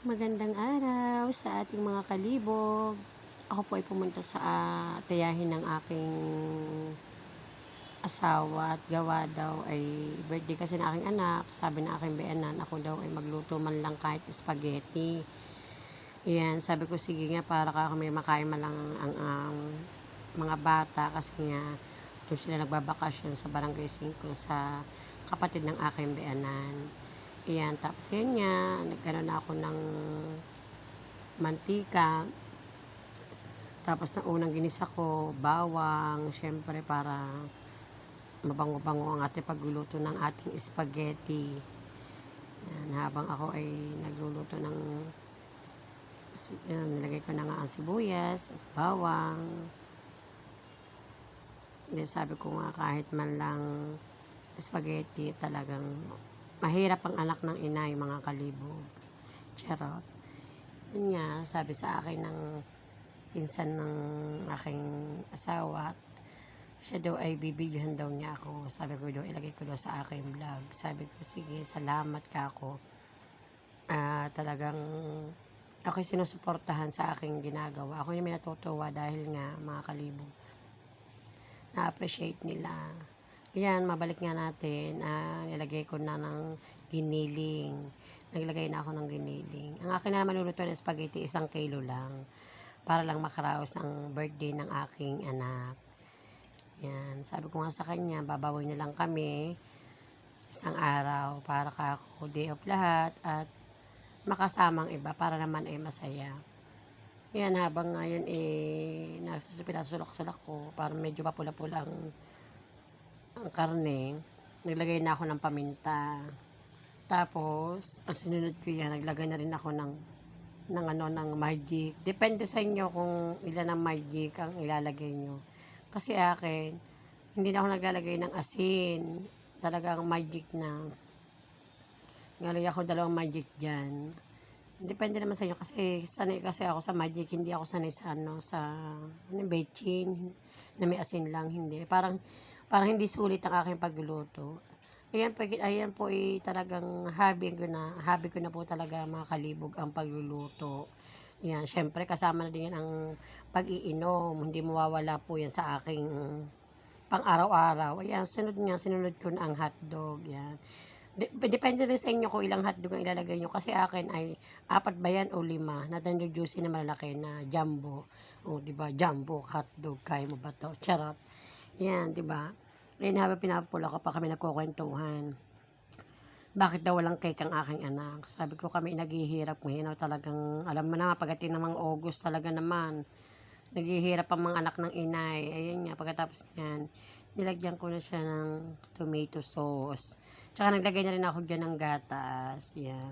Magandang araw sa ating mga kalibog. Ako po ay pumunta sa tiyahin ng aking asawa at gawa daw ay birthday kasi ng aking anak. Sabi ng aking beanan, ako daw ay magluto man lang kahit spaghetti. Yan, sabi ko sige nga para kami makain man lang ang mga bata kasi nga doon sila nagbabakasyon sa Barangay 5 sa kapatid ng aking beanan. Iyan, tapos yan nga, nagkaroon na ako ng mantika. Tapos na unang ginisa ko, bawang, syempre para mabango-bango ang ating pagluluto ng ating spaghetti. Yan, habang ako ay nagluluto ng nilagay ko na nga ang sibuyas at bawang. Then, sabi ko nga kahit man lang spaghetti talagang mahirap ang anak ng inay mga kalibog. Charot. Yun nga, sabi sa akin ng pinsan ng aking asawa, siya daw ay bibidyohan daw niya ako. Sabi ko daw, ilagay ko daw sa aking vlog. Sabi ko, sige, salamat ka ako. Talagang ako'y sinusuportahan sa aking ginagawa. Ako yung may natutuwa dahil nga mga kalibog na-appreciate nila. Yan, mabalik nga natin. Nilagay ko na ng giniling. Naglagay na ako ng giniling. Ang akin na maluluto ng spaghetti, 1 kilo lang. Para lang makaraos ang birthday ng aking anak. Yan, sabi ko nga sa kanya, babawi na lang kami sa isang araw para ako day off lahat at makasamang iba para naman ay masaya. Yan, habang ngayon pinasulak-sulak ko, parang medyo papula-pula ang karne, naglagay na ako ng paminta. Tapos, ang sinunod ko yan, naglagay na rin ako ng magic. Depende sa inyo kung ilan ang magic ang ilalagay nyo. Kasi akin, hindi na ako naglalagay ng asin. Talagang magic na. Ngalagay ako 2 magic dyan. Depende naman sa inyo kasi sanay kasi ako sa magic, hindi ako sanay sa betchin na may asin lang, hindi. Parang hindi sulit ang aking pagluluto. Ayan po ay talagang hobby ko na po talaga mga kalibog ang pagluluto. Yan, syempre kasama na din yan ang pag-iinom. Hindi mawawala po yan sa aking pang araw-araw. Ayan, sinunod ko na ang hotdog. Yan. Depende rin sa inyo kung ilang hotdog ang ilalagay nyo. Kasi akin ay 4 ba yan o 5 na juicy na malalaki na jumbo. O, diba? Jumbo hotdog. Kaya mo ba to? Charot. Yan, diba? Ngayon habang pinapula ko pa kami nagkukwentuhan. Bakit daw walang cake ang aking anak? Sabi ko kami naghihirap ngayon. Talagang, alam mo naman, pagdating ng mga August talaga naman. Naghihirap ang mga anak ng inay. Ayan nga, pagkatapos yan, nilagyan ko na siya ng tomato sauce. Tsaka naglagay na rin ako dyan ng gatas. Yeah.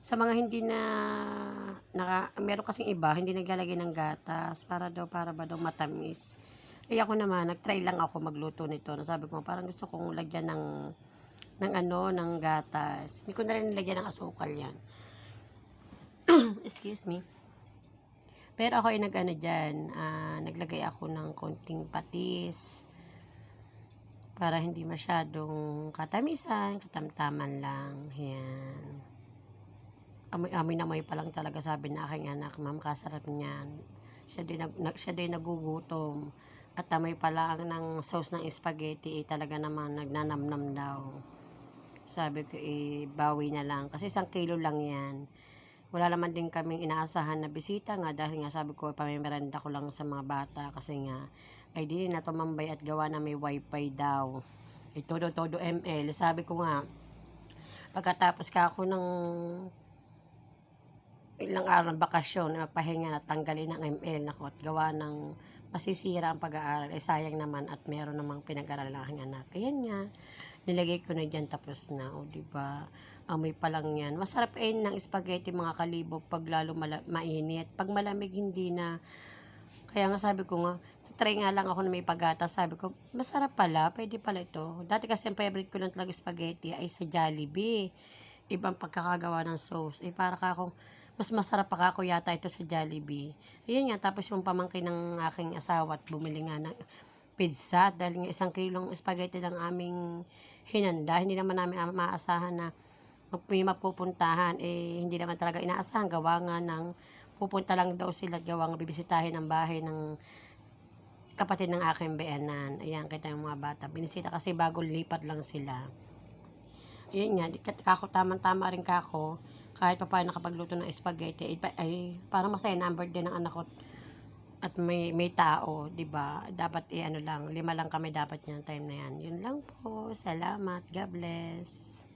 Sa mga hindi meron kasing iba, hindi naglalagay ng gatas. Para ba daw matamis. Eh ako naman, nagtry lang ako magluto nito. Nasabi ko, parang gusto kong lagyan ng gatas. Hindi ko na rin nilagyan ng asukal yan. Excuse me. Pero ako ay naglagay ako ng konting patis para hindi masyadong katamisan, katamtaman lang. Yan. Amoy na amoy pa lang talaga sabi na aking anak, ma'am, kasarap niyan. Siya din nagugutom. At amoy pa lang ng sauce ng spaghetti, talaga naman nagnanamnam daw. Sabi ko, bawi na lang. Kasi 1 kilo lang yan. Wala naman din kaming inaasahan na bisita nga dahil nga sabi ko pamimerenda ko lang sa mga bata kasi nga ay di na tumambay at gawa na may wifi daw. Todo ML. Sabi ko nga pagkatapos ka ako ng ilang araw ng bakasyon, magpahinga na tanggalin ng ML nako at gawa ng masisira ang pag-aaral. Sayang naman at meron namang pinag-aral ng aking anak. Ayan nga. Nilagay ko na dyan tapos na. O diba? Amoy pa lang yan. Masarap ng spaghetti mga kalibog pag lalo mainit. Pag malamig hindi na. Kaya nga sabi ko nga, try nga lang ako na may paggatas. Sabi ko, masarap pala. Pwede pala ito. Dati kasi ang favorite ko lang talaga spaghetti ay sa Jollibee. Ibang pagkakagawa ng sauce. Para ka akong mas masarap pa ako yata ito sa Jollibee. Ayun nga, tapos yung pamangkin ng aking asawa at bumili nga ng pizza dahil nga 1 kilong spaghetti lang aming hinanda. Hindi naman namin maasahan na may mapupuntahan, eh, hindi naman talaga inaasahan, gawa nga ng pupunta lang daw sila at gawa nga bibisitahin ang bahay ng kapatid ng aking biyenan. Ayan, kita yung mga bata. Binisita kasi bago lipat lang sila. Ayun nga, kako tamang-tama rin kako. Kahit pa paano nakapagluto ng spaghetti, ay parang masaya na ang birthday ng anak ko at may tao, 'di ba? Dapat ano lang, 5 lang kami dapat niyan time na 'yan. Yun lang po. Salamat. God bless.